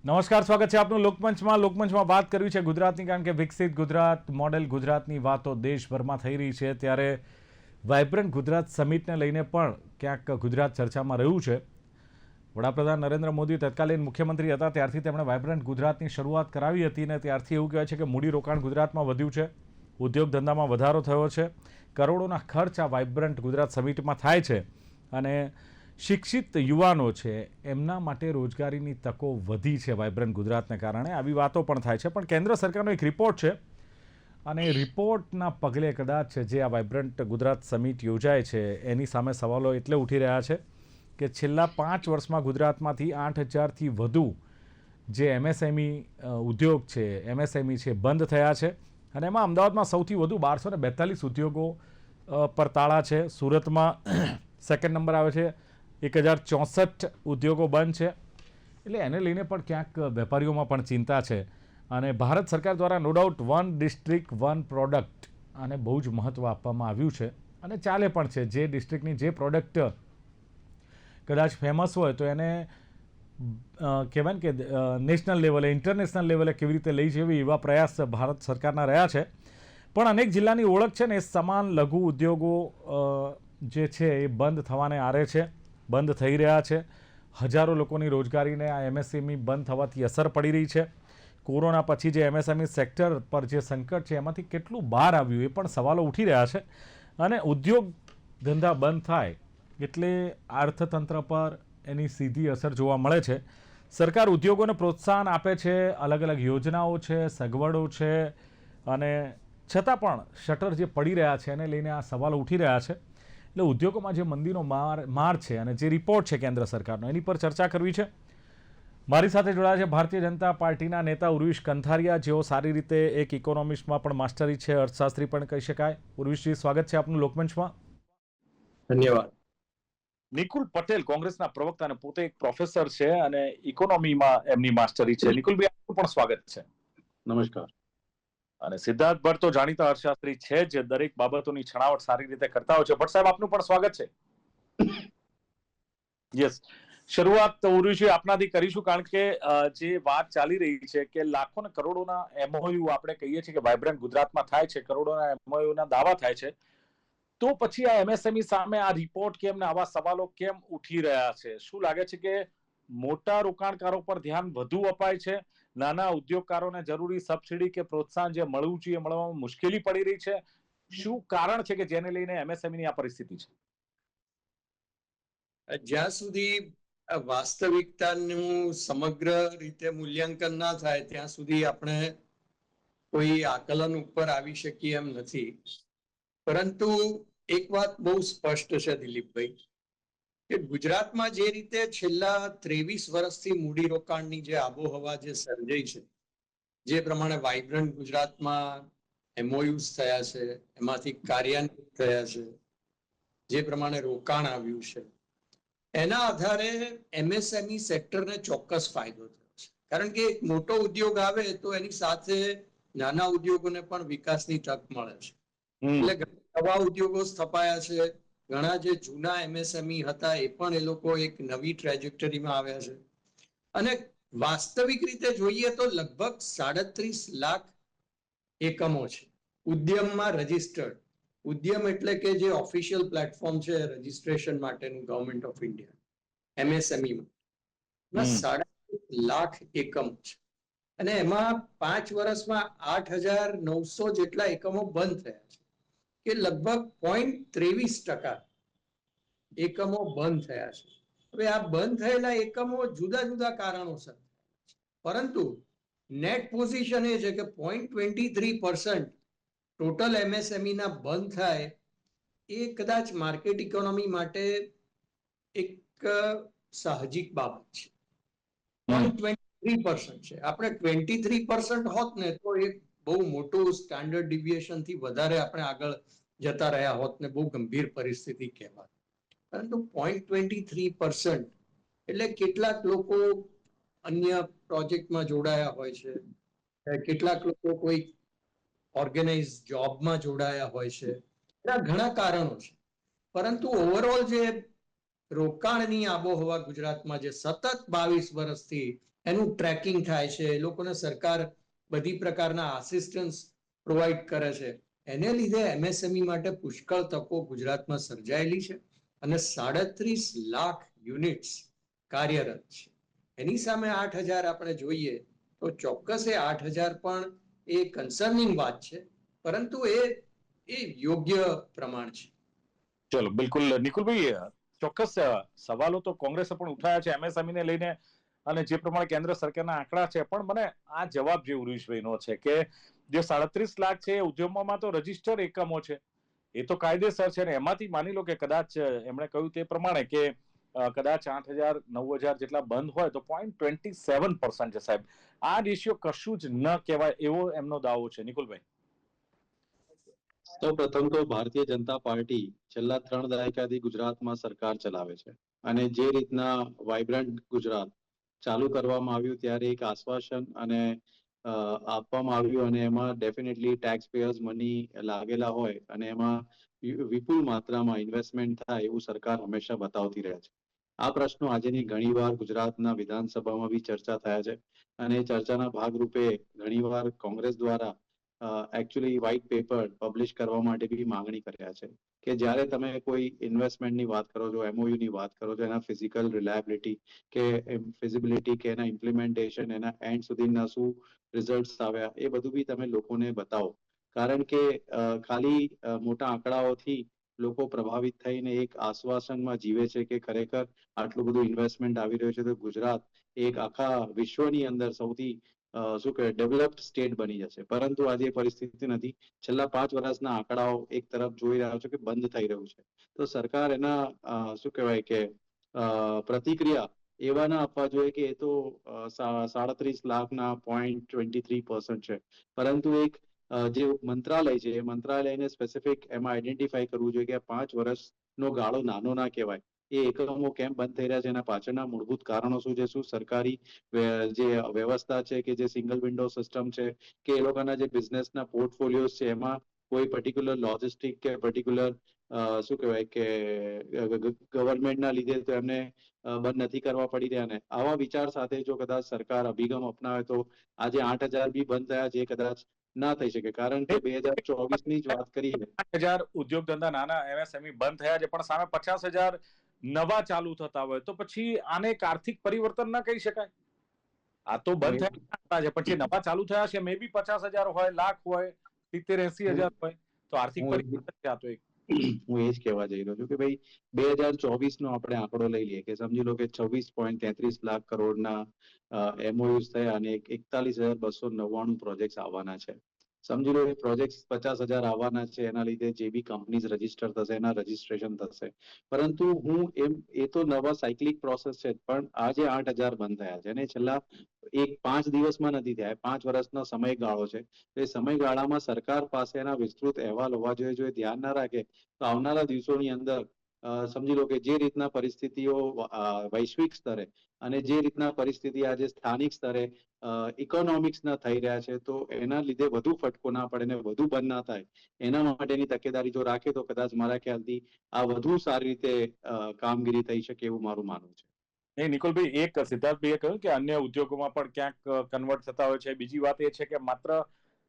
નમસ્કાર, સ્વાગત છે આપનું લોકમંચમાં વાત કરવી છે ગુજરાતની, કારણ કે વિકસિત ગુજરાત, મોડેલ ગુજરાતની વાતો દેશભરમાં થઈ રહી છે. ત્યારે વાઇબ્રન્ટ ગુજરાત સમિટને લઈને પણ ક્યાંક ગુજરાત ચર્ચામાં રહ્યું છે. વડાપ્રધાન નરેન્દ્ર મોદી તત્કાલીન મુખ્યમંત્રી હતા ત્યારથી તેમણે વાઇબ્રન્ટ ગુજરાતની શરૂઆત કરાવી હતી અને ત્યારથી એવું કહેવાય છે કે મૂડીરોકાણ ગુજરાતમાં વધ્યું છે, ઉદ્યોગ ધંધામાં વધારો થયો છે, કરોડોના ખર્ચ આ વાઇબ્રન્ટ ગુજરાત સમિટમાં થાય છે અને શિક્ષિત યુવાનો છે એમના માટે રોજગારીની તકો વધી છે વાઇબ્રન્ટ ગુજરાતને કારણે. આવી વાતો પણ થાય છે. પણ કેન્દ્ર સરકારનો એક રિપોર્ટ છે અને રિપોર્ટના પગલે કદાચ જે આ વાઇબ્રન્ટ ગુજરાત સમિટ યોજાય છે એની સામે સવાલો એટલે ઉઠી રહ્યા છે કે છેલ્લા 5 વર્ષમાં ગુજરાતમાંથી 8,000થી વધુ જે એમએસએમઈ ઉદ્યોગ છે, એમએસએમઈ છે, બંધ થયા છે અને એમાં અમદાવાદમાં સૌથી વધુ 1242 ઉદ્યોગો પર તાળા છે. સુરતમાં સેકન્ડ નંબર આવે છે, 1064 ઉદ્યોગો બંધ છે. એટલે એને લઈને પણ ક્યાંક વેપારીઓમાં પણ ચિંતા છે અને ભારત સરકાર દ્વારા no doubt one district one product આને બહુ જ મહત્ત્વ આપવામાં આવ્યું છે અને ચાલે પણ છે. જે ડિસ્ટ્રિક્ટની જે પ્રોડક્ટ કદાચ ફેમસ હોય તો એને કહેવાય ને કે નેશનલ લેવલે, ઇન્ટરનેશનલ લેવલે કેવી રીતે લઈ જવી એવા પ્રયાસ ભારત સરકારના રહ્યા છે. પણ અનેક જિલ્લાની ઓળખ છે ને એ સમાન લઘુ ઉદ્યોગો જે છે એ બંધ થવાને આરે છે, બંધ થઈ રહ્યા છે. હજારો લોકોની રોજગારીને આ એમએસએમઈ બંધ થવાથી અસર પડી રહી છે. કોરોના પછી જે એમએસએમઈ સેક્ટર પર જે સંકટ છે એમાંથી કેટલું બહાર આવ્યું એ પણ સવાલો ઉઠી રહ્યા છે. અને ઉદ્યોગ ધંધા બંધ થાય એટલે અર્થતંત્ર પર એની સીધી અસર જોવા મળે છે. સરકાર ઉદ્યોગોને પ્રોત્સાહન આપે છે, અલગ અલગ યોજનાઓ છે, સગવડો છે અને છતાં પણ શટર જે પડી રહ્યા છે એને લઈને આ સવાલો ઉઠી રહ્યા છે. એટલે ઉદ્યોગોમાં જે મંદીનો માર છે અને જે રિપોર્ટ છે કેન્દ્ર સરકારનો એની પર ચર્ચા કરવી છે. મારી સાથે જોડાયા છે ભારતીય જનતા પાર્ટીના નેતા ઉર્વિશ કંથારિયા, જેઓ સારી રીતે એક ઇકોનોમિક્સમાં પણ માસ્ટરી છે, અર્થશાસ્ત્રી પણ કહી શકાય. ઉર્વિશજી, સ્વાગત છે આપનું લોકમંચમાં. ધન્યવાદ. નિકુલ પટેલ, કોંગ્રેસના પ્રવક્તા અને પોતે એક પ્રોફેસર છે અને ઇકોનોમીમાં એમની માસ્ટરી છે. નિકુલભાઈ, આપનું પણ સ્વાગત છે. નમસ્કાર. અને સિદ્ધાર્થ ભટ્ટ તો જાણીતા અર્થશાસ્ત્રી છે જે દરેક બાબતોની છણાવટ સારી રીતે કરતા હોય છે. ભટ્ટ સાહેબ, આપનું પણ સ્વાગત છે. યસ, શરૂઆત ઉર્વિશજી આપનાથી કરીશું, કારણ કે જે વાત ચાલી રહી છે કે લાખો ને કરોડોના એમઓયુ આપણે કહીએ છીએ કે વાઇબ્રન્ટ ગુજરાતમાં થાય છે, કરોડોના એમઓયુના દાવા થાય છે, તો પછી આ એમએસએમઈ સામે આ રિપોર્ટ કેમ ને આવા સવાલો કેમ ઉઠી રહ્યા છે? શું લાગે છે કે મોટા રોકાણકારો પર ધ્યાન વધુ અપાય છે, નાના ઉદ્યોગકારોને જરૂરી સબસિડી કે પ્રોત્સાહન જે મળવું જોઈએ મળવામાં મુશ્કેલી પડી રહી છે? શું કારણ છે કે જેને લઈને એમએસએમઈની આ પરિસ્થિતિ છે? જ્યાં સુધી વાસ્તવિકતાનું સમગ્ર રીતે મૂલ્યાંકન ના થાય ત્યાં સુધી આપણે કોઈ આકલન ઉપર આવી શકીએ એમ નથી. પરંતુ એક વાત બહુ સ્પષ્ટ છે દિલીપભાઈ, કે ગુજરાતમાં જે રીતે છેલ્લા 23 વર્ષથી મૂડીરોકાણની જે આબોહવા જે સર્જાઈ છે, જે પ્રમાણે વાઇબ્રન્ટ ગુજરાતમાં એમઓયુઝ થયા છે, એમાંથી કાર્યાન્વિત થયા છે, જે પ્રમાણે રોકાણ આવ્યું છે, એના આધારે એમએસએમઈ સેક્ટરને ચોક્કસ ફાયદો થયો છે. કારણ કે એક મોટો ઉદ્યોગ આવે તો એની સાથે નાના ઉદ્યોગોને પણ વિકાસની તક મળે છે. એટલે નવા ઉદ્યોગો સ્થપાયા છે, ઘણા જે જૂના એમએસએમઈ હતા એ પણ એ લોકો એક નવી ટ્રેજેક્ટરીમાં આવ્યા છે. અને વાસ્તવિક રીતે જોઈએ તો લગભગ 37 લાખ એકમો છે ઉદ્યમમાં રજીસ્ટર્ડ. ઉદ્યમ એટલે કે જે ઓફિશિયલ પ્લેટફોર્મ છે રજીસ્ટ્રેશન માટેનું ગવર્મેન્ટ ઓફ ઇન્ડિયા, એમએસએમઈમાં 37 લાખ એકમ છે. અને એમાં 5 વર્ષમાં 8,900 જેટલા એકમો બંધ થયા છે, કે લગભગ 0.23% એકમો બંધ થયા છે. હવે આ બંધ થયેલા એકમો જુદા જુદા કારણોસર, પરંતુ નેટ પોઝિશન એ છે કે 0.23% ટોટલ એમએસએમઈ ના બંધ થાય એ કદાચ માર્કેટ ઇકોનોમી માટે એક સાહજિક બાબત છે. 0.23% છે. આપણે 23% હોત ને તો એક બહુ મોટું સ્ટાન્ડર્ડ ડિવિએશન થી વધારે આપણે આગળ જતા રહ્યા હોત ને બહુ ગંભીર પરિસ્થિતિ કહેવાય. પરંતુ 0.23% એટલે કેટલાક લોકો અન્ય પ્રોજેક્ટમાં જોડાયા હોય છે, કેટલાક લોકો કોઈ ઓર્ગેનાઇઝ જોબમાં જોડાયા હોય છે, એના ઘણા કારણો છે. પરંતુ ઓવરઓલ જે રોકાણની આબોહવા ગુજરાતમાં જે સતત 22 વર્ષથી એનું ટ્રેકિંગ થાય છે, લોકોને સરકાર બધી પ્રકારના આસિસ્ટન્સ પ્રોવાઈડ કરે છે. એને લીધે એમએસએમઈ માટે પુષ્કળ તકો ગુજરાતમાં સર્જાયેલી છે અને 37 લાખ યુનિટ્સ કાર્યરત છે. એની સામે 8,000 આપણે જોઈએ તો ચોક્કસ એ 8,000 પણ એ કન્સર્નિંગ વાત છે, પરંતુ એ યોગ્ય પ્રમાણ છે. ચલો, બિલકુલ નિકુલભાઈ, ચોક્કસ સવાલો તો કોંગ્રેસે પણ ઉઠાયા છે એમએસએમઈ ને લઈને, અને જે પ્રમાણે કેન્દ્ર સરકારના આંકડા છે, પણ મને આ જવાબ જે ઉરુષભાઈનો છે કે જે 37 લાખ છે એ ઉદ્યમોમાં તો રજીસ્ટર એકમો છે, એ તો કાયદેસર છે, ને એમાંથી માની લો કે કદાચ એમણે કહ્યું તે પ્રમાણે કે કદાચ 8,000 9,000 જેટલા બંધ હોય તો 0.27% છે સાહેબ. આ રેશિયો કશું જ ન કહેવાય એવો એમનો દાવો છે. નિકુલભાઈ, સૌ પ્રથમ તો ભારતીય જનતા પાર્ટી છેલ્લા 3 દાયકાથી ગુજરાતમાં સરકાર ચલાવે છે અને જે રીતના વાઇબ્રન્ટ ગુજરાત ચાલુ કરવામાં આવ્યું ત્યારે એક આશ્વાસન અને આપવામાં આવ્યું, અને એમાં ડેફિનેટલી ટેક્સ પેયર્સ મની લાગેલા હોય અને એમાં વિપુલ માત્રામાં ઇન્વેસ્ટમેન્ટ થાય એવું સરકાર હંમેશા બતાવતી રહે છે. આ પ્રશ્નો આજેની ઘણીવાર ગુજરાતના વિધાનસભામાં બી ચર્ચા થયા છે અને ચર્ચાના ભાગરૂપે ઘણીવાર કોંગ્રેસ દ્વારા એકચ્યુઅલી વ્હાઇટ પેપર પબ્લિશ કરવા માટે બી માંગણી કર્યા છે કે જ્યારે તમે કોઈ ઇન્વેસ્ટમેન્ટની વાત કરો છો, એમઓયુ ની વાત કરો છો, એના ફિઝિકલ રિલાયબિલિટી કે ફિઝિબિલિટી કે એના ઇમ્પ્લિમેન્ટેશન, એના એન્ડ સુધીના શું રિઝલ્ટ્સ આવ્યા, એ બધું બી તમે લોકોને બતાવો. કારણ કે ખાલી મોટા આંકડાઓથી લોકો પ્રભાવિત થઈને એક આશ્વાસનમાં જીવે છે કે ખરેખર આટલું બધું ઇન્વેસ્ટમેન્ટ આવી રહ્યું છે તો ગુજરાત એક આખા વિશ્વની અંદર સૌથી શું કહેવાય ડેવલપ્ડ સ્ટેટ બની જશે. પરંતુ આજે પરિસ્થિતિ નથી. છેલ્લા 5 વર્ષના આંકડાઓ એક તરફ જોઈ રહ્યા છે કે બંધ થઈ રહ્યું છે, તો સરકાર એના શું કહેવાય કે પ્રતિક્રિયા એવા ના આપવા જોઈએ કે એ તો 37 લાખના 0.23% છે, પરંતુ એક જે મંત્રાલય છે એ મંત્રાલયને સ્પેસિફિક એમાં આઈડેન્ટિફાઈ કરવું જોઈએ કે 5 વર્ષનો ગાળો નાનો ના કહેવાય. એ એકમો કેમ બંધ થઈ રહ્યા છે, એના પાછળના મૂળભૂત કારણો શું છે, શું સરકારી જે વ્યવસ્થા છે કે જે સિંગલ વિન્ડો સિસ્ટમ છે કે એ લોકોના જે બિઝનેસના પોર્ટફોલિયો છે એમાં કોઈ પર્ટિક્યુલર લોજિસ્ટિક કે પર્ટિક્યુલર શું કહેવાય કે ગવર્મેન્ટના લીધે તો એમને બંધ નથી કરવા પડી રહ્યા. ને આવા વિચાર સાથે જો કદાચ સરકાર અભિગમ અપનાવે તો આજે 8,000 બી બંધ થયા જે કદાચ ના થઈ શકે, કારણ કે 2024 ની જ વાત કરીએ. 8,000 ઉદ્યોગ ધંધા નાના એમએસએમઈ બંધ થયા છે, પણ સામે 50,000 નવા ચાલુ થતા હોય તો પછી આને એક આર્થિક પરિવર્તન ના કહી શકાય. આ તો બંધ થયા છે, પછી નવા ચાલુ થયા છે, મે બી 50,000 હોય, લાખ હોય, 70-80,000 હોય, તો આર્થિક પરિવર્તન છે આ તો એક. હું એ જ કહેવા જઈ રહ્યો છું કે ભાઈ 2024 નો આપણે આંકડો લઈ લઈએ કે સમજી લો કે 26.33 લાખ કરોડના એમઓયુઝ થયા અને 41,299 પ્રોજેક્ટ આવવાના છે. સમજી લો એ પ્રોજેક્ટ 50,000 આવવાના છે, એના લીધે જે બી કંપનીઝ રજીસ્ટર થશે એના રજીસ્ટ્રેશન થશે. પરંતુ એ તો નવા સાયકલિક પ્રોસેસ છે, પણ આજે 8,000 બંધ થયા છે અને છેલ્લા 5 દિવસમાં નથી થયા, 5 વર્ષનો સમયગાળો છે. એ સમયગાળામાં સરકાર પાસે એના વિસ્તૃત અહેવાલ હોવા જોઈએ. જો ધ્યાન ના રાખે તો આવનારા દિવસોની અંદર સમજી લો કે જે રીતના પરિસ્થિતિઓ વૈશ્વિક સ્તરે અને જે રીતના પરિસ્થિતિ આજે સ્થાનિક સ્તરે ઇકોનોમિક્સના થઈ રહ્યા છે, તો એના લીધે વધુ ફટકો ના પડે ને વધુ બંધ ના થાય એના માટેની તકેદારી જો રાખે તો કદાચ મારા ખ્યાલથી આ વધુ સારી રીતે કામગીરી થઈ શકે એવું મારું માનવું છે. નહીં નિકુલભાઈ, એક સિદ્ધાર્થભાઈએ કહ્યું કે અન્ય ઉદ્યોગોમાં પણ ક્યાંક કન્વર્ટ થતા હોય છે. બીજી વાત એ છે કે માત્ર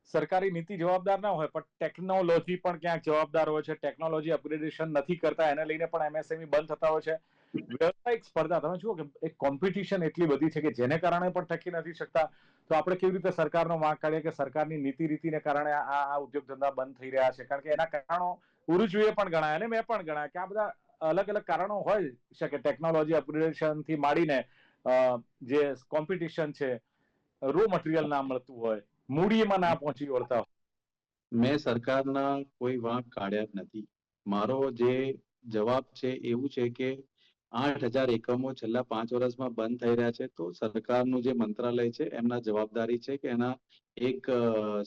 સરકારી નીતિ જવાબદાર ના હોય, પણ ટેકનોલોજી પણ ક્યાંક જવાબદાર હોય છે. ટેકનોલોજી અપગ્રેડેશન નથી કરતા, એને લઈને પણ એમએસએમઈ બંધ થતા હોય છે. વ્યવસાયિક સ્પર્ધા, તમે જુઓ કે એક કોમ્પિટિશન એટલી બધી છે કે જેને કારણે પણ ટકી નથી શકતા. તો આપણે કેવી રીતે સરકારનો વાંક કાઢીએ કે સરકારની નીતિ રીતિને કારણે આ ઉદ્યોગ ધંધા બંધ થઈ રહ્યા છે? કારણ કે એના કારણો ઉરુજવીએ પણ ગણાય અને મેં પણ ગણાય કે આ બધા અલગ અલગ કારણો હોય શકે. ટેકનોલોજી અપગ્રેડેશન થી માંડીને જે કોમ્પિટિશન છે, રો મટીરિયલ ના મળતું હોય, મૂડીમાં ના પહોંચી વળતા હોય. મેં સરકારના કોઈ વાંક કાઢ્યા જ નથી. મારો જે જવાબ છે એવું છે કે 8,000 એકમો છેલ્લા 5 વર્ષમાં બંધ થઈ રહ્યા છે, તો સરકારનું જે મંત્રાલય છે એમના જવાબદારી છે કે એના એક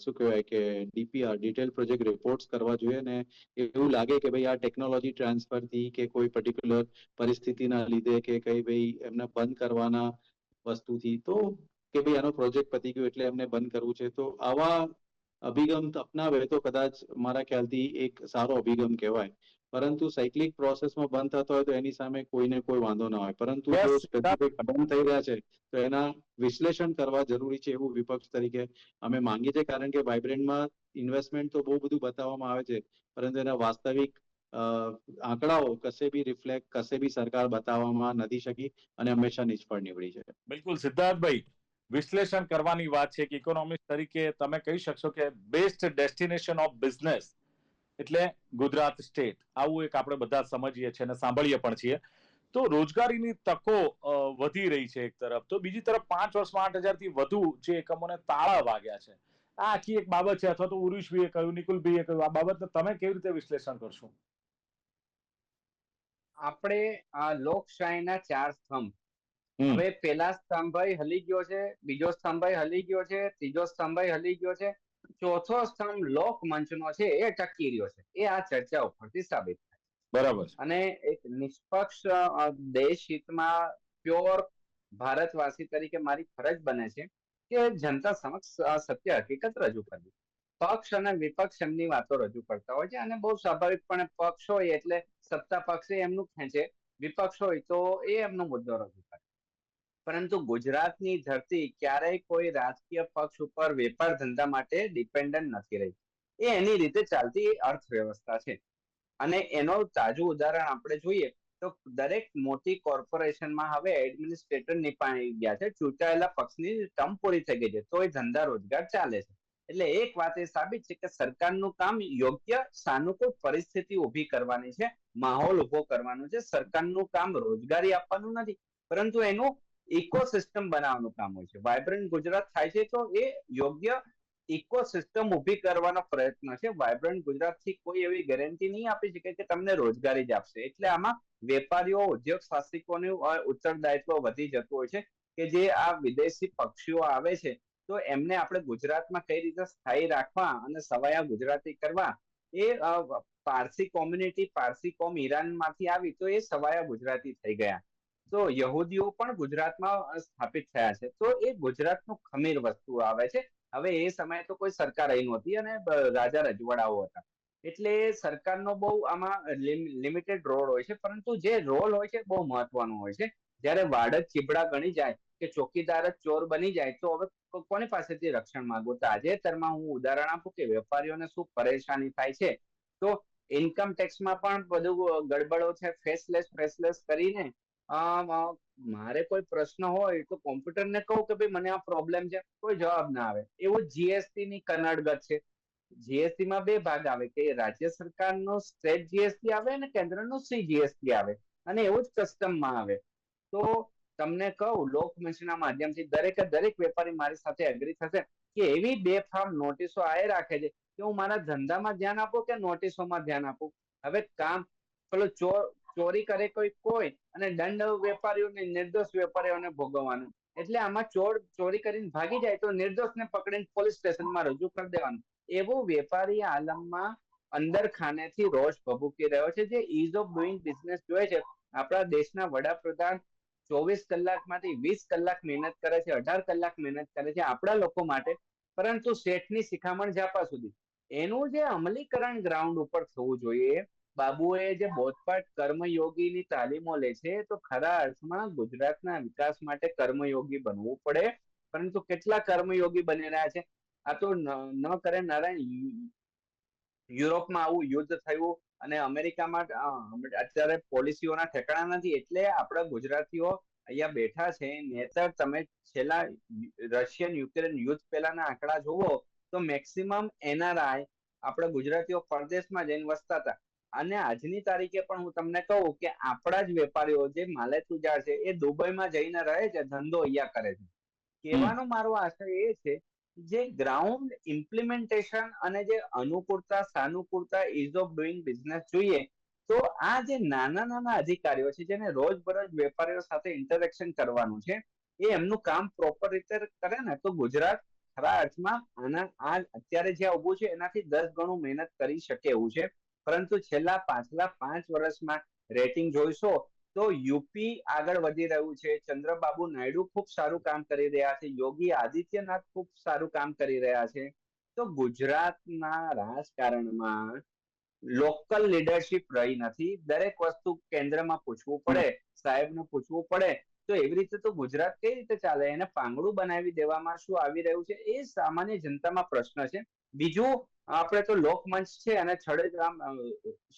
શું કહેવાય કે ડીપીઆર ડિટેલ પ્રોજેક્ટ રિપોર્ટ્સ કરવા જોઈએ. ને એવું લાગે કે ભાઈ આ ટેકનોલોજી ટ્રાન્સફરથી કે કોઈ પર્ટિક્યુલર પરિસ્થિતિના લીધે કે કઈ ભાઈ એમને બંધ કરવાના વસ્તુથી તો કે ભાઈ આનો પ્રોજેક્ટ પતી ગયો એટલે એમને બંધ કરવું છે, તો આવા અભિગમ અપનાવે તો કદાચ મારા ખ્યાલથી એક સારો અભિગમ કહેવાય. પરંતુ સાયક્લિક પ્રોસેસમાં બંધ થતો હોય તો એની સામે કોઈને કોઈ વાંધો ના હોય, પરંતુ Yes, જો સિદ્ધાર્થ. સ્પેસિફિક બંધ થઈ રહ્યા છે તો એના વિશ્લેષણ કરવા જરૂરી છે એવું વિપક્ષ તરીકે અમે માંગીએ છીએ, કારણ કે વાઇબ્રન્ટમાં ઇન્વેસ્ટમેન્ટ તો બહુ બધું બતાવવામાં આવે છે, પરંતુ એના વાસ્તવિક આંકડાઓ કશે બી રિફ્લેક્ટ કશે બી સરકાર બતાવવામાં નથી શકી અને હંમેશા નિષ્ફળ નીવડી છે. બિલકુલ સિદ્ધાર્થભાઈ, વિશ્લેષણ કરવાની વાત છે કે ઇકોનોમિક્સ તરીકે તમે કહી શકશો કે બેસ્ટ ડેસ્ટિનેશન ઓફ બિઝનેસ એટલે ગુજરાત સ્ટેટ, આવું એક આપણે બધા સમજીએ છીએ અને સાંભળીએ પણ છીએ. તો રોજગારીની તકો વધી રહી છે એક તરફ, તો બીજી તરફ 5 વર્ષમાં 8,000 થી વધુ જે એકમોને તાળા વાગ્યા છે. આ આખી એક બાબત છે, અથવા તો ઉરુષભાઈએ કહ્યું, નિકુલભાઈએ કહ્યું, આ બાબતને તમે કેવી રીતે વિશ્લેષણ કરશો? આપણે આ લોકશાહીના 4 સ્તંભ, હવે પેલા સ્તંભ હલી ગયો છે, બીજો સ્તંભ હલી ગયો છે, ત્રીજો સ્તંભ હલી ગયો છે, ચોથો સ્તંભ લોકમંચનો છે એ ટકી રહ્યો છે. એ આ ચર્ચા ઉપરથી સાબિત થાય. બરાબર. અને એક નિષ્પક્ષ દેશ હિતમાં પ્યોર ભારતવાસી તરીકે મારી ફરજ બને છે કે જનતા સમક્ષ સત્ય હકીકત રજૂ કરવી. પક્ષ અને વિપક્ષ એમની વાતો રજૂ કરતા હોય છે, અને બહુ સ્વાભાવિકપણે પક્ષ હોય એટલે સત્તા પક્ષે એમનું ખેંચે, વિપક્ષ હોય તો એ એમનો મુદ્દો રજૂ કરે. પરંતુ ગુજરાતની ધરતી ક્યારેય કોઈ રાજકીય પક્ષ ઉપર વેપાર ધંધા માટે ડિપેન્ડન્ટ નથી રહી. એ એની રીતે ચાલતી અર્થવ્યવસ્થા છે. અને એનો તાજું ઉદાહરણ આપણે જોઈએ તો દરેક મોટી કોર્પોરેશનમાં હવે એડમિનિસ્ટ્રેટર નિપાઈ ગયા છે. ચૂંટાયેલા પક્ષની ટર્મ પૂરી થઈ ગઈ છે, તો એ ધંધા રોજગાર ચાલે છે. એટલે એક વાત એ સાબિત છે કે સરકારનું કામ યોગ્ય સાનુકૂળ પરિસ્થિતિ ઊભી કરવાની છે, માહોલ ઉભો કરવાનો છે. સરકારનું કામ રોજગારી આપવાનું નથી, પરંતુ એનું ઇકોસિસ્ટમ બનાવવાનું કામ હોય છે. વાઇબ્રન્ટ ગુજરાત થાય છે તો એ યોગ્ય ઇકોસિસ્ટમ ઊભી કરવાનો પ્રયત્ન છે. વાઇબ્રન્ટ ગુજરાતથી કોઈ એવી ગેરંટી નહીં આપી શકે કે તમને રોજગારી જ આપશે. એટલે આમાં વેપારીઓ, ઉદ્યોગ સાહસિકોનું ઉત્તરદાયિત્વ વધી જતું હોય છે કે જે આ વિદેશી પક્ષીઓ આવે છે તો એમને આપણે ગુજરાતમાં કઈ રીતે સ્થાયી રાખવા અને સવાયા ગુજરાતી કરવા. એ પારસી કોમ્યુનિટી, પારસી કોમ ઈરાનમાંથી આવી તો એ સવાયા ગુજરાતી થઈ ગયા. તો યહૂદીઓ પણ ગુજરાતમાં સ્થાપિત થયા છે, તો એ ગુજરાતનું ખમીર વસ્તુ આવે છે. હવે એ સમયે તો કોઈ સરકાર અહીં નહોતી અને રાજા રજવાડાઓ હતા, એટલે સરકારનો બહુ આમાં લિમિટેડ રોલ હોય છે, પરંતુ જે રોલ હોય છે બહુ મહત્વનો હોય છે. જયારે વાડજ ચીબડા ગણી જાય કે ચોકીદાર જ ચોર બની જાય તો હવે કોની પાસેથી રક્ષણ માંગવું? તાજેતરમાં હું ઉદાહરણ આપું કે વેપારીઓને શું પરેશાની થાય છે. તો ઇન્કમ ટેક્સમાં પણ બધું ગડબડો છે. ફેસલેસ કરીને મારે કોઈ પ્રશ્ન હોય તો કોમ્પ્યુટરને કહું કે ભાઈ મને આ પ્રોબ્લેમ છે, કોઈ જવાબ ના આવે. એવું જીએસટી ની કનડગત છે. જીએસટી માં 2 ભાગ આવે, કે રાજ્ય સરકારનો સ્ટેટ જીએસટી આવે અને કેન્દ્રનો સીજીએસટી આવે, અને એવું જ કસ્ટમમાં આવે. તો તમને કહું, લોકમંચના માધ્યમથી દરેક વેપારી મારી સાથે એગ્રી થશે કે એવી બેફામ નોટિસો આ રાખે છે કે હું મારા ધંધામાં ધ્યાન આપું કે નોટિસોમાં ધ્યાન આપું. હવે કામ પેલો ચોરી કરે કોઈ અને દંડ વેપારીઓને, નિર્દોષ વેપારીઓને ભોગવવાનું. એટલે આમાં ચોરી કરીને ભાગી જાય તો નિર્દોષને પકડીને પોલીસ સ્ટેશનમાં રજૂ કરી દેવાનું. એવું વેપારી આલમમાં અંદર ખાનેથી રોષ ભભૂકી રહ્યો છે. જે ઇઝ ઓફ ડુઈંગ બિઝનેસ જોઈએ છે. આપણા દેશના વડાપ્રધાન 24 કલાકમાંથી 20 કલાક મહેનત કરે છે, 18 કલાક મહેનત કરે છે આપણા લોકો માટે, પરંતુ શેઠની શિખામણ જાપા સુધી. એનું જે અમલીકરણ ગ્રાઉન્ડ ઉપર થવું જોઈએ, બાબુએ જે બોધપાઠ કર્મયોગીની તાલીમો લે છે, તો ખરા અર્થમાં ગુજરાતના વિકાસ માટે કર્મયોગી બનવું પડે. પરંતુ કેટલા કર્મયોગી બની રહ્યા છે? આ તો ન કરે નારાયણ. યુરોપમાં આવું યુદ્ધ થયું અને અમેરિકામાં અત્યારે પોલિસીઓના ઠેકાણા નથી, એટલે આપણા ગુજરાતીઓ અહીંયા બેઠા છે. નહીતર તમે છેલ્લા રશિયન યુક્રેન યુદ્ધ પહેલાના આંકડા જુઓ તો મેક્સિમમ એનઆરઆઈ આપણા ગુજરાતીઓ પરદેશમાં જઈને વસતા હતા. અને આજની તારીખે પણ હું તમને કહું કે આપણા જ વેપારીઓ જે માલે તુજાર છે એ દુબઈમાં જઈને રહે છે, ધંધો અહીંયા કરે છે. કહેવાનો મારો આશય એ છે જે ગ્રાઉન્ડ ઇમ્પ્લિમેન્ટેશન અને જે અનુકૂળતા, સાનુકૂળતા, ઇઝ ઓફ ડુઈંગ બિઝનેસ જોઈએ, તો આ જે નાના અધિકારીઓ છે જેને રોજબરોજ વેપારીઓ સાથે ઇન્ટરેક્શન કરવાનું છે, એ એમનું કામ પ્રોપર રીતે કરે ને તો ગુજરાત ખરા અર્થમાં આ અત્યારે જ્યાં ઉભું છે એનાથી 10 ગણું મહેનત કરી શકે એવું છે. પરંતુ છેલ્લા પાછલા 5 વર્ષમાં રેટિંગ જોઈશો તો યુપી આગળ વધી રહ્યું છે. ચંદ્રબાબુ નાયડુ ખૂબ સારું કામ કરી રહ્યા છે. યોગી આદિત્યનાથ ખૂબ સારું કામ કરી રહ્યા છે. તો ગુજરાતના રાજકારણમાં લોકલ લીડરશિપ રહી નથી. દરેક વસ્તુ કેન્દ્રમાં પૂછવું પડે, સાહેબને પૂછવું પડે. તો એવી રીતે તો ગુજરાત કઈ રીતે ચાલે? એને પાંગડું બનાવી દેવામાં શું આવી રહ્યું છે, એ સામાન્ય જનતામાં પ્રશ્ન છે. બીજું, આપણે તો લોકમંચ છે અને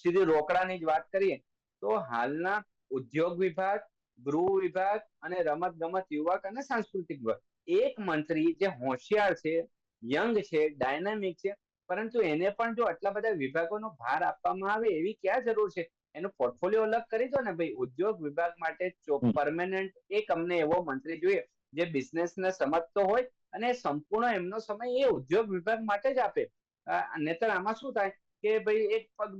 સીધી રોકડાની જ વાત કરીએ તો હાલના ઉદ્યોગ વિભાગ, ગૃહ વિભાગ અને રમત ગમત, યુવક અને સાંસ્કૃતિક વિભાગ, એક મંત્રી જે હોશિયાર છે, યંગ છે, ડાયનામિક છે, પરંતુ એને પણ જો આટલા બધા વિભાગોનો ભાર આપવામાં આવે એવી ક્યાં જરૂર છે? એનો પોર્ટફોલિયો અલગ કરી દો ને ભાઈ. ઉદ્યોગ વિભાગ માટે પરમેનન્ટ એક અમને એવો મંત્રી જોઈએ જે બિઝનેસને સમજતો હોય અને સંપૂર્ણ એમનો સમય એ ઉદ્યોગ વિભાગ માટે જ આપે. નહીતર આમાં શું થાય કે ભાઈ એક પગ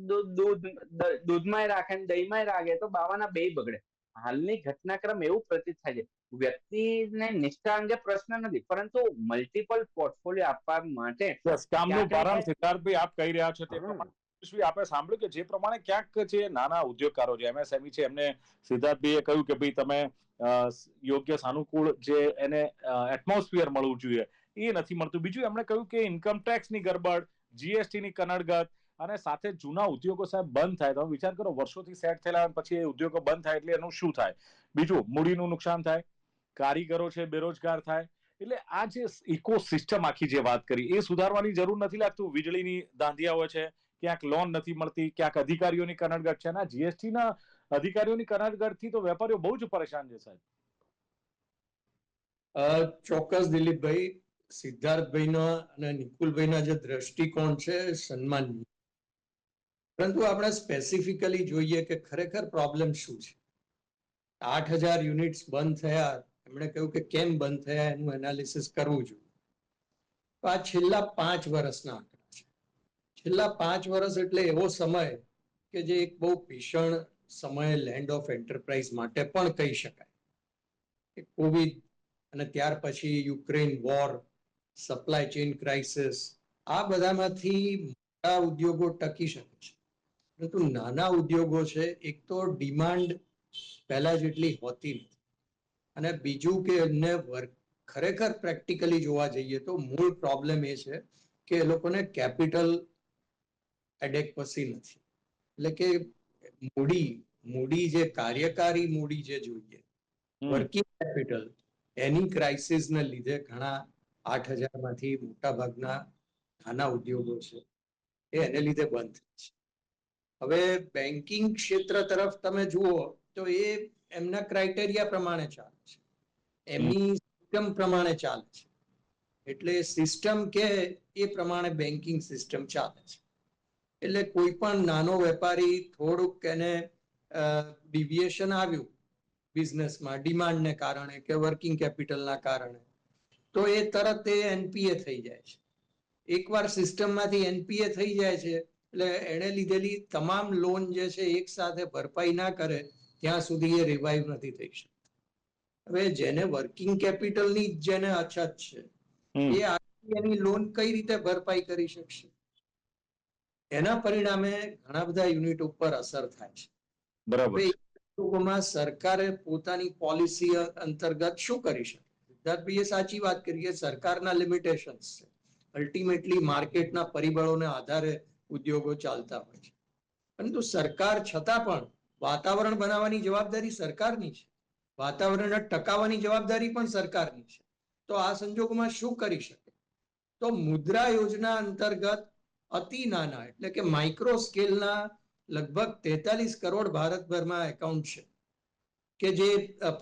દૂધમાં રાખે ને દહીંમાં રાખે તો બાવાના બે બગડે. હાલની ઘટનાક્રમ એવું પ્રતીત થાય છે. વ્યક્તિને નિષ્ઠા અંગે પ્રશ્ન નથી, પરંતુ મલ્ટિપલ પોર્ટફોલિયો આપવા માટે કામનું ક્યાંક ને ભારણ ક્યાંક સિદ્ધાર્થભાઈ આપ કહી રહ્યા છો તે પ્રમાણે આપણે સાંભળ્યું કે જે પ્રમાણે ક્યાંક જે નાના ઉદ્યોગકારો છે, એમએસએમઈ છે, એમને સિદ્ધાર્થભાઈએ કહ્યું કે ભાઈ તમે યોગ્ય સાનુકૂળ જે એને એટમોસ્ફિયર મળવું જોઈએ એ નથી મળતું. બીજું એમણે કહ્યું કે ઇન્કમ ટેક્સની ગરબડ, જીએસટીની કનડગત અને સાથે જૂના ઉદ્યોગો સાહેબ બંધ થાય. તમે વિચાર કરો, વર્ષોથી સેટ થયેલા પછી એ ઉદ્યોગો બંધ થાય એટલે એનું શું થાય? બીજું, મૂડીનું નુકસાન થાય, કારીગરો છે બેરોજગાર થાય. એટલે આ જે ઇકોસિસ્ટમ આખી જે વાત કરી એ સુધારવાની જરૂર નથી લાગતું? વીજળીની દાંધિયા હોય છે, ક્યાંક લોન નથી મળતી, ક્યાંક અધિકારીઓની કનડગત છે. જીએસટી ના અધિકારીઓની કનડગતથી તો વેપારીઓ બહુ જ પરેશાન છે સાહેબ. ચોક્કસ દિલીપભાઈ, સિદ્ધાર્થભાઈના અને નિકુલભાઈના જે દ્રષ્ટિકોણ છે સન્માનનીય, પરંતુ આપણે સ્પેસિફિકલી જોઈએ કે ખરેખર પ્રોબ્લેમ શું છે. 8,000 યુનિટ્સ બંધ થયા, એમણે કહ્યું કે કેમ બંધ થયા એનું એનાલિસિસ કરવું જોઈએ. તો આ છેલ્લા 5 વર્ષના આંકડા છે. છેલ્લા 5 વર્ષ એટલે એવો સમય કે જે એક બહુ ભીષણ સમય લેન્ડ ઓફ એન્ટરપ્રાઇઝ માટે પણ કહી શકાય. કે કોવિડ અને ત્યાર પછી Ukraine war, supply chain crisis, આ બધામાંથી મોટા ઉદ્યોગો ટકી શકે છે, પરંતુ નાના ઉદ્યોગો છે, એક તો ડિમાન્ડ પહેલા જેટલી હોતી નથી, અને બીજું કે એમને ખરેખર પ્રેક્ટિકલી જોવા જઈએ તો મૂળ પ્રોબ્લેમ એ છે કે એ લોકોને કેપિટલ એડેક્વસી નથી. એટલે કે મૂડી જે કાર્યકારી મૂડી જે જોઈએ, વર્કિંગ કેપિટલ, એની ક્રાઇસિસને લીધે ઘણા 8,000 માંથી મોટા ભાગના નાના ઉદ્યોગો છે એ એને લીધે બંધ થાય છે. હવે બેન્કિંગ ક્ષેત્ર તરફ તમે જુઓ તો એ એમના ક્રાઇટેરિયા પ્રમાણે ચાલે છે, એમની સિસ્ટમ પ્રમાણે ચાલે છે. એટલે સિસ્ટમ કે એ પ્રમાણે બેન્કિંગ સિસ્ટમ ચાલે છે. એટલે કોઈ પણ નાનો વેપારી થોડુંક એને ડિવિએશન આવ્યું બિઝનેસમાં ડિમાન્ડને કારણે કે વર્કિંગ કેપિટલના કારણે, તો એ તરત એ એનપીએ થઈ જાય છે. એકવાર સિસ્ટમમાંથી એનપીએ થઈ જાય છે એટલે એણે લીધેલી તમામ લોન જે છે એક સાથે ભરપાઈ ના કરે ત્યાં સુધી એ રિવાઇવ નથી થઈ શકતી. હવે જેને વર્કિંગ કેપિટલની જેને અછત છે એ એની લોન કઈ રીતે ભરપાઈ કરી શકશે? એના પરિણામે ઘણા બધા યુનિટ ઉપર અસર થાય છે. બરાબર. સરકારે પોતાની પોલિસી અંતર્ગત શું કરી શકે? સિદ્ધાર્થભાઈએ સાચી વાત કરી કે સરકારના લિમિટેશન્સ છે. અલ્ટિમેટલી માર્કેટના પરિબળોને આધારે ઉદ્યોગો ચાલતા હોય છે, પરંતુ સરકાર છતાં પણ વાતાવરણ બનાવવાની જવાબદારી સરકારની છે, વાતાવરણને ટકાવવાની જવાબદારી પણ સરકારની છે. તો આ સંજોગોમાં શું કરી શકે? તો મુદ્રા યોજના અંતર્ગત અતિ નાના એટલે કે માઇક્રો સ્કેલના લગભગ 43 કરોડ ભારતભરમાં એકાઉન્ટ છે કે જે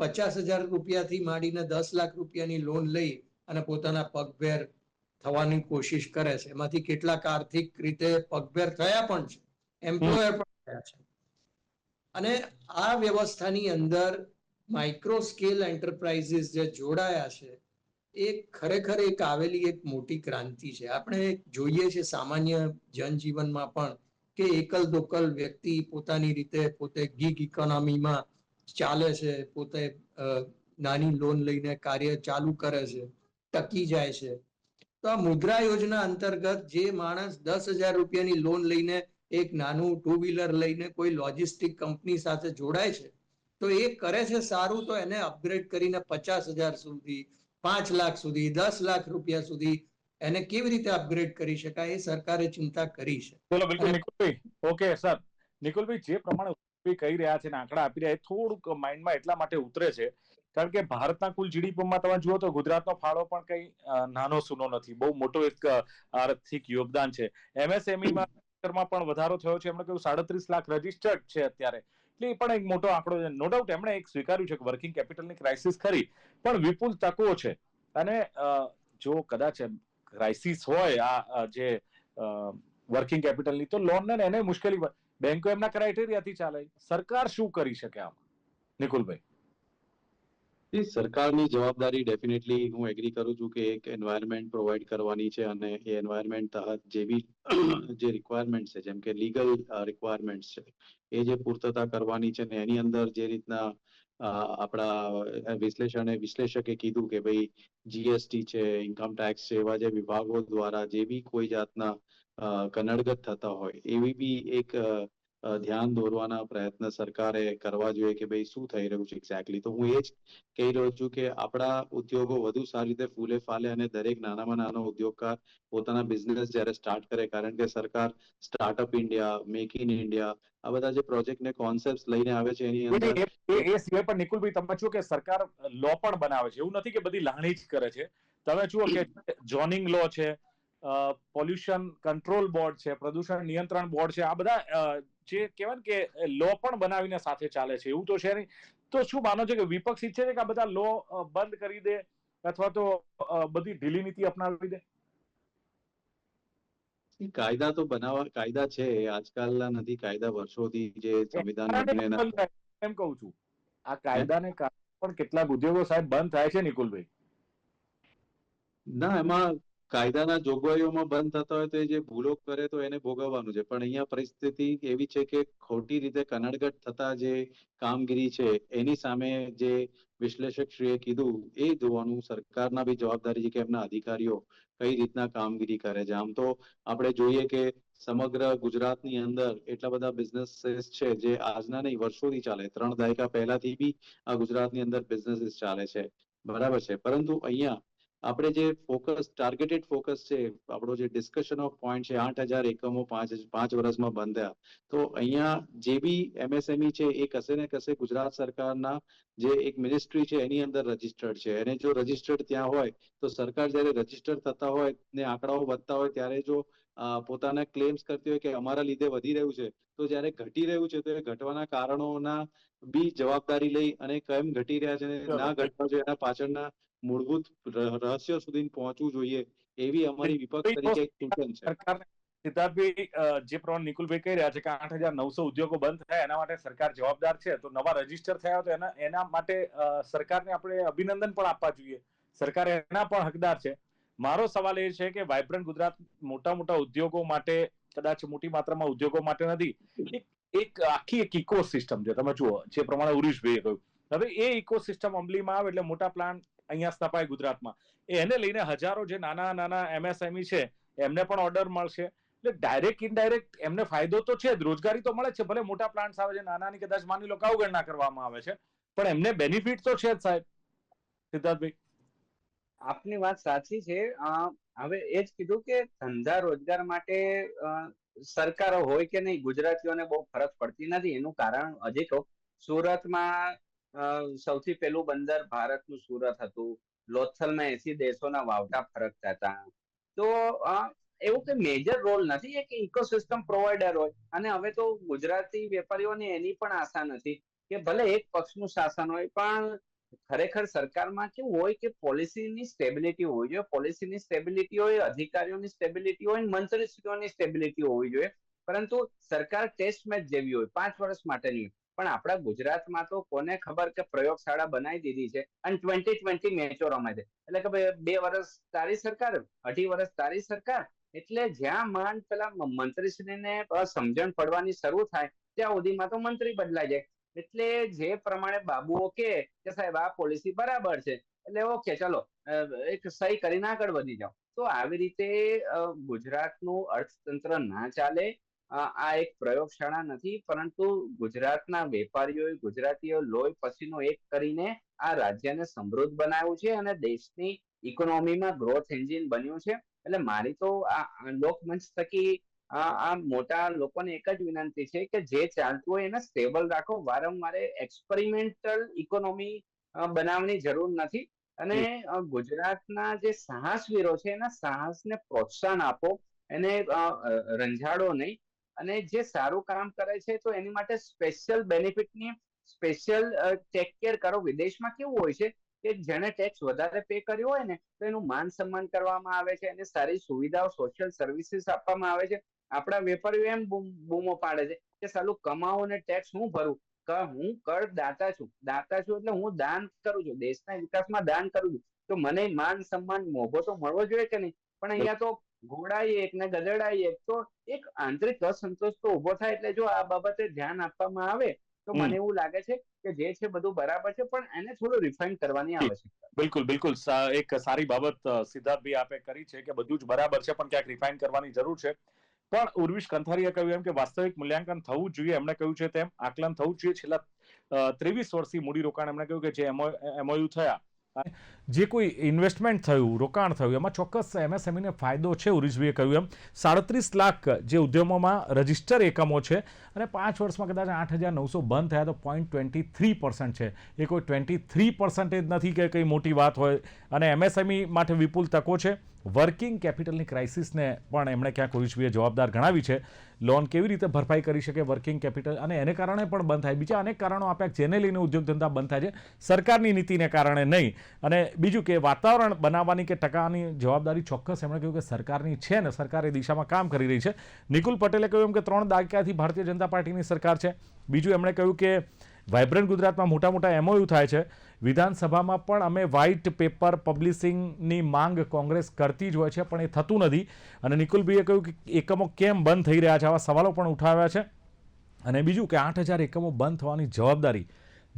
50,000 રૂપિયાથી માંડીને 10 લાખ રૂપિયાની લોન લઈ અને પોતાના પગભેર થવાની કોશિશ કરે છે. એમાંથી કેટલાક આર્થિક રીતે પગભેર થયા પણ છે, એમ્પ્લોયર પણ થયા છે. અને આ વ્યવસ્થાની અંદર માઇક્રો સ્કેલ એન્ટરપ્રાઇઝીસ જે જોડાયા છે એ ખરેખર એક આવેલી એક મોટી ક્રાંતિ છે. આપણે જોઈએ છે સામાન્ય જનજીવનમાં પણ કે એકલ દોકલ વ્યક્તિ પોતાની રીતે પોતે ગીગ ઇકોનોમીમાં ચાલે છે, પોતે નાની લોન લઈને કાર્ય ચાલુ કરે છે, ટકી જાય છે. તો આ મુદ્રા યોજના અંતર્ગત જે માણસ 10,000 રૂપિયાની લોન લઈને એક નાનું 2 વ્હીલર લઈને કોઈ લોજિસ્ટિક કંપની સાથે જોડાય છે, તો એ કરે છે સારું, તો એને અપગ્રેડ કરીને 50,000 સુધી, 5 લાખ સુધી, 10 લાખ રૂપિયા સુધી એને કેવી રીતે અપગ્રેડ કરી શકાય એ સરકારે ચિંતા કરી છે. ચલો બિલકુલ અને નિકુલભાઈ. ઓકે સર, નિકુલભાઈ જે પ્રમાણે કહી રહ્યા છે ને આંકડા આપી રહ્યા છે થોડુંક માઇન્ડમાં એટલા માટે ઉતરે છે કારણ કે ભારતના કુલ જીડીપીમાં તમે જુઓ તો ગુજરાતનો ફાળો પણ કઈ નાનો સૂનો નથી, બહુ મોટો એક આર્થિક યોગદાન છે. એમએસએમઈમાં પણ વધારો થયો છે, એમણે કહ્યું 37 લાખ રજીસ્ટર્ડ છે અત્યારે, એટલે એ પણ એક મોટો આંકડો છે. નો ડાઉટ એમણે એક સ્વીકાર્યું છે કે વર્કિંગ કેપિટલની ક્રાઇસિસ ખરી, પણ વિપુલ તકો છે. અને જો કદાચ ક્રાઇસિસ હોય આ જે વર્કિંગ કેપિટલની, તો લોન ને એને મુશ્કેલી, બેંકો એમના ક્રાઇટેરિયાથી ચાલે. સરકાર શું કરી શકે આમાં, નિકુલભાઈ? સરકારની જવાબદારી ડેફિનેટલી હું એગ્રી કરું છું કે એક એન્વાયરમેન્ટ પ્રોવાઈડ કરવાની છે અને એ એન્વાયરમેન્ટ તહત જે બી જે રિક્વાયરમેન્ટ છે, જેમ કે લીગલ રિક્વાયરમેન્ટ છે, એ જે પૂર્તતા કરવાની છે ને એની અંદર જે રીતના આપણા વિશ્લેષકે કીધું કે ભાઈ જીએસટી છે, ઇન્કમ ટેક્સ છે, એવા જે વિભાગો દ્વારા જે બી કોઈ જાતના કનડગત થતા હોય એવી બી એક ધ્યાન દોરવાના પ્રયત્ન સરકારે કરવા જોઈએ કે ભાઈ શું થઈ રહ્યું છે એક્ઝેક્ટલી. તો હું એ જ કહી રહ્યો છું કે આપણા ઉદ્યોગો વધુ સારી રીતે ફૂલે ફાલે અને દરેક નાનામાં નાનો ઉદ્યોગકાર પોતાના બિઝનેસ જ્યારે સ્ટાર્ટ કરે, કારણ કે સરકાર startup India, make in India, આ બધા જે પ્રોજેક્ટ ને કોન્સેપ્ટ લઈને આવે છે એની અંદર એ સિવાય પણ નિકુલભાઈ તમે જુઓ કે સરકાર લો પણ બનાવે છે, એવું નથી કે બધી લાગણી જ કરે છે. તમે જુઓ કે ઝોનિંગ લો છે, પોલ્યુશન કંટ્રોલ બોર્ડ છે, પ્રદૂષણ નિયંત્રણ બોર્ડ છે, આ બધા જે કહેવાય કે લો પણ બનાવીને સાથે ચાલે છે, એવું તો છે નહીં. તો શું માનો છે કે વિપક્ષ ઈચ્છે છે કે આ બધા લો બંધ કરી દે અથવા તો બધી ઢીલી નીતિ અપનાવી દે? કાયદા તો કાયદા છે, આજકાલના નથી કાયદા, વર્ષોથી જે સંવિધાન બનેલા. એમ કહું છું, આ કાયદાને કારણે પણ કેટલાક ઉદ્યોગો સાહેબ બંધ થાય છે નિકુલભાઈ. ના, એમાં કાયદાના જોગવાઈઓમાં બંધ થતા હોય તો એ જે ભૂલો કરે તો એને ભોગવવાનું છે, પણ અહીંયા પરિસ્થિતિ એવી છે કે ખોટી રીતે કનડગત થતા જે કામગીરી છે એની સામે જે વિશ્લેષકશ્રીએ કીધું એ જોવાનું સરકારના બી જવાબદારી છે કે એમના અધિકારીઓ કઈ રીતના કામગીરી કરે છે. આમ તો આપણે જોઈએ કે સમગ્ર ગુજરાતની અંદર એટલા બધા બિઝનેસીસ છે જે આજના નહીં વર્ષોથી ચાલે, 3 દાયકા પહેલાથી બી આ ગુજરાતની અંદર બિઝનેસીસ ચાલે છે, બરાબર છે. પરંતુ અહીંયા આપણે જે ફોકસ, ટાર્ગેટેડ ફોકસ છે, આપણો જે ડિસ્કશન ઓફ પોઈન્ટ છે, 8,000 એકમો 5 વર્ષમાં બંધ્યા, તો અહીંયા જે બી એમએસએમઈ છે એ કશે ને કશે ગુજરાત સરકારના જે એક મિનિસ્ટ્રી છે એની અંદર રજીસ્ટર્ડ છે, અને જો રજીસ્ટર્ડ ત્યાં હોય તો સરકાર જ્યારે રજીસ્ટર્ડ થતા હોય ને આંકડાઓ વધતા હોય ત્યારે જો પોતાના ક્લેમ્સ કરતી હોય કે અમારા લીધે વધી રહ્યું છે, તો જ્યારે ઘટી રહ્યું છે તો એ ઘટવાના કારણોના બી જવાબદારી લઈ અને કેમ ઘટી રહ્યા છે, ના ઘટવા જોઈએ, એના પાછળના મૂળભૂત રહસ્યો સુધી પહોંચવું જોઈએ, એવી અમારી વિપક્ષ તરીકે એક સૂચન છે. સરકારને સિદ્ધાર્થભાઈ, જે પ્રમાણે નિકુલભાઈ કહી રહ્યા છે કે 8,900 ઉદ્યોગો બંધ થયા એના માટે સરકાર જવાબદાર છે, તો નવા રજીસ્ટર થયા તો એના માટે સરકારને આપણે અભિનંદન પણ આપવા જોઈએ, સરકાર એના પણ હકદાર છે. મારો સવાલ એ છે કે વાઇબ્રન્ટ ગુજરાત મોટા મોટા ઉદ્યોગો માટે, કદાચ મોટી માત્રામાં ઉદ્યોગો માટે નથી, એક આખી એક ઇકોસિસ્ટમ છે. તમે જુઓ જે પ્રમાણે ઉરીશભાઈએ કહ્યું, હવે એ ઇકોસિસ્ટમ અમલીમાં આવે એટલે મોટા પ્લાન્ટ અહીંયા સ્થપાય ગુજરાતમાં, એને લઈને હજારો જે નાના નાના એમએસએમઈ છે એમને પણ ઓર્ડર મળશે, એટલે ડાયરેક્ટ ઇનડાયરેક્ટ એમને ફાયદો તો છે જ, રોજગારી તો મળે છે, ભલે મોટા પ્લાન્ટ આવે છે, નાનાની કદાચ માની લો કે અવગણના કરવામાં આવે છે, પણ એમને બેનિફિટ તો છે જ સાહેબ. સિદ્ધાર્થભાઈ, આપની વાત સાચી છે. હવે એ જ કીધું કે ધંધા રોજગાર માટે સરકારો હોય કે નહીં, ગુજરાતીઓને બહુ ફરક પડતી નથી. એનું કારણ હજી તો સુરતમાં સૌથી પહેલું બંદર ભારતનું સુરત હતું, લોથલમાં 80 દેશોના વાવટા ફરકતા હતા. તો એવું કે મેજર રોલ નથી, એક ઇકોસિસ્ટમ પ્રોવાઈડર હોય. અને હવે તો ગુજરાતી વેપારીઓને એની પણ આશા નથી કે ભલે એક પક્ષનું શાસન હોય, પણ ખરેખર સરકારમાં કેવું હોય કે પોલિસીની સ્ટેબિલિટી હોવી જોઈએ, પોલિસીની સ્ટેબિલિટી હોય, અધિકારીઓની સ્ટેબિલિટી હોય, મંત્રીશ્રીઓની સ્ટેબિલિટી હોવી જોઈએ. પરંતુ સરકાર ટેસ્ટ મેચ જેવી હોય, 5 વર્ષ માટેની. પણ આપણા ગુજરાતમાં તો કોને ખબર કે પ્રયોગશાળા બનાવી દીધી છે અને 2020 મેચો રમે છે. એટલે કે ભાઈ 2 વર્ષ તારી સરકાર, 2.5 વર્ષ તારી સરકાર. એટલે જ્યાં માંડ પેલા મંત્રીશ્રીને સમજણ પડવાની શરૂ થાય ત્યાં સુધીમાં તો મંત્રી બદલાઈ જાય. એટલે જે પ્રમાણે બાબુઓ કે સાહેબ આ પોલિસી બરાબર છે, એટલે ઓકે ચલો એક સહી કરીને આગળ વધી જાઓ. તો આવી રીતે ગુજરાતનું અર્થતંત્ર ના ચાલે. આ એક પ્રયોગશાળા નથી, પરંતુ ગુજરાતના વેપારીઓ, ગુજરાતીઓ લોહી પસીનો એક કરીને આ રાજ્યને સમૃદ્ધ બનાવ્યું છે અને દેશની ઇકોનોમીમાં ગ્રોથ એન્જિન બન્યું છે. એટલે મારી તો આ લોકમંચ થકી આ મોટા લોકોને એક જ વિનંતી છે કે જે ચાલતું હોય એને સ્ટેબલ રાખો. વારંવાર એક્સપેરિમેન્ટલ ઇકોનોમી બનાવવાની જરૂર નથી. અને ગુજરાતના જે સાહસવીરો છે એના સાહસને પ્રોત્સાહન આપો, એને રંજાડો નહીં. અને જે સારું કામ કરે છે તો એની માટે સ્પેશિયલ બેનિફિટની સ્પેશિયલ ટેક કેર કરો. વિદેશમાં કેવું હોય છે કે જેને ટેક્સ વધારે પે કર્યો હોય ને તો એનું માન સન્માન કરવામાં આવે છે, એને સારી સુવિધાઓ સોશિયલ સર્વિસીસ આપવામાં આવે છે. આપણા વેપારીઓ એમ બૂમો પાડે છે કે સાલું કમાવો ને ટેક્સ હું ભરું, હું કરદાતા છું. દાતા છું એટલે હું દાન કરું છું, દેશના વિકાસમાં દાન કરું છું, તો મને માન સન્માન મોભો તો મળવો જોઈએ કે નહીં. પણ અહીંયા તો ઘોડાઈ એક ને ગધેડાઈ એક, તો એક આંતરિક અસંતોષ તો ઉભો થાય. એટલે જો આ બાબતે ધ્યાન આપવામાં આવે તો મને એવું લાગે છે કે જે છે બધું બરાબર છે, પણ એને થોડું રિફાઇન કરવાની આવશ્યકતા. બિલકુલ બિલકુલ એક સારી બાબત સિદ્ધાર્થભાઈ આપે કરી છે કે બધું જ બરાબર છે પણ ક્યાંક રિફાઇન કરવાની જરૂર છે. પણ ઉર્વિશ કંથારીએ કહ્યું એમ કે વાસ્તવિક મૂલ્યાંકન થવું જોઈએ, એમણે કહ્યું છે તેમ આકલન થવું જોઈએ. છેલ્લા 23 વર્ષથી મૂડીરોકાણ એમણે કહ્યું કે જે એમઓયુ થયા, જે કોઈ ઇન્વેસ્ટમેન્ટ થયું, રોકાણ થયું, એમાં ચોક્કસ એમએસએમઈને ફાયદો છે. ઉર્વિશભાઈએ કહ્યું એમ 37 લાખ જે ઉદ્યમોમાં રજિસ્ટર એકમો છે અને 5 વર્ષમાં કદાચ 8,900 બંધ થયા તો 0.23% છે. એ કોઈ 23% નથી કે કંઈ મોટી વાત હોય. અને એમએસએમઈ માટે વિપુલ તકો છે. વર્કિંગ કેપિટલની ક્રાઇસિસને પણ એમણે ક્યાંક ઉર્વિશભાઈએ જવાબદાર ગણાવી છે. લોન કેવી રીતે ભરપાઈ કરી શકે વર્કિંગ કેપિટલ, અને એને કારણે પણ બંધ થાય. બીજા અનેક કારણો આપ્યા જેને લઈને ઉદ્યોગ ધંધા બંધ થાય છે, સરકારની નીતિને કારણે નહીં. અને બીજું કે વાતાવરણ બનાવવાની કે ટકાની જવાબદારી ચોક્કસ એમણે કહ્યું કે સરકારની છે ને સરકાર એ દિશામાં કામ કરી રહી છે. નિકુલ પટેલે કહ્યું એમ કે 3 દાયકાથી ભારતીય જનતા પાર્ટીની સરકાર છે. બીજું એમણે કહ્યું કે વાઇબ્રન્ટ ગુજરાતમાં મોટા મોટા એમઓયુ થાય છે. વિધાનસભામાં પણ અમે વ્હાઇટ પેપર પબ્લિશિંગની માંગ કોંગ્રેસ કરતી જ હોય છે પણ એ થતું નથી. અને નિકુલભાઈએ કહ્યું કે એકમો કેમ બંધ થઈ રહ્યા છે, આવા સવાલો પણ ઉઠાવ્યા છે. અને બીજું કે 8,000 એકમો બંધ થવાની જવાબદારી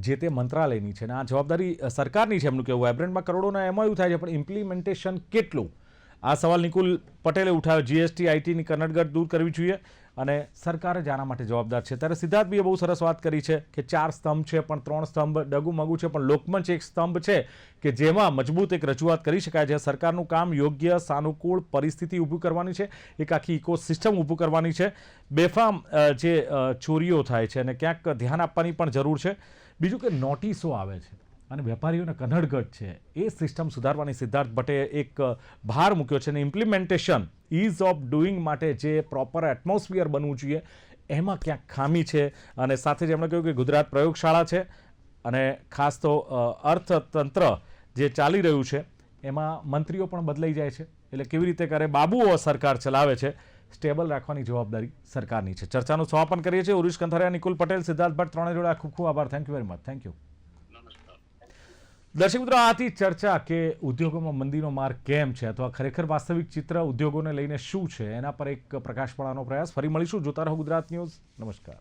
જે તે મંત્રાલયની છે અને આ જવાબદારી સરકારની છે. એમનું કહેવું વાઇબ્રન્ટમાં કરોડોના એમઓયુ થાય છે પણ ઇમ્પ્લિમેન્ટેશન કેટલું, આ સવાલ નિકુલ પટેલે ઉઠાવ્યો. જીએસટી આઈટીની કનડગત દૂર કરવી જોઈએ અને સરકાર જ આના માટે જવાબદાર છે. ત્યારે સિદ્ધાર્થભાઈએ બહુ સરસ વાત કરી છે કે 4 સ્તંભ છે પણ 3 સ્તંભ ડગુમગુ છે, પણ લોકમંચ એક સ્તંભ છે કે જેમાં મજબૂત એક રજૂઆત કરી શકાય છે. સરકારનું કામ યોગ્ય સાનુકૂળ પરિસ્થિતિ ઊભી કરવાની છે, એક આખી ઇકોસિસ્ટમ ઊભું કરવાની છે. બેફામ જે ચોરીઓ થાય છે અને ક્યાંક ધ્યાન આપવાની પણ જરૂર છે. બીજું કે નોટિસો આવે છે અને વેપારીઓને કનડગત છે, એ સિસ્ટમ સુધારવાની સિદ્ધાર્થ ભટ્ટે એક ભાર મૂક્યો છે. અને ઇમ્પ્લિમેન્ટેશન ઇઝ ઓફ ડુઈંગ માટે જે પ્રોપર એટમોસ્ફિયર બનવું જોઈએ એમાં ક્યાંક ખામી છે. અને સાથે જ એમણે કહ્યું કે ગુજરાત પ્રયોગશાળા છે અને ખાસ તો અર્થતંત્ર જે ચાલી રહ્યું છે એમાં મંત્રીઓ પણ બદલાઈ જાય છે, એટલે કેવી રીતે કરે બાબુઓ સરકાર ચલાવે છે, સ્ટેબલ રાખવાની જવાબદારી સરકારની છે. ચર્ચાનું સમાપન કરીએ છીએ. ઉર્વિશ કંથારિયા, નિકુલ પટેલ, સિદ્ધાર્થ ભટ્ટ ત્રણે જોડે ખૂબ ખૂબ આભાર. Thank you very much. Thank you. દર્શક મિત્રો, આથી ચર્ચા કે ઉદ્યોગોમાં મંદીનો માર કેમ છે અથવા ખરેખર વાસ્તવિક ચિત્ર ઉદ્યોગોને લઈને શું છે એના પર એક પ્રકાશ પાડવાનો પ્રયાસ. ફરી મળીશું. જોતા રહો ગુજરાત ન્યૂઝ. નમસ્કાર.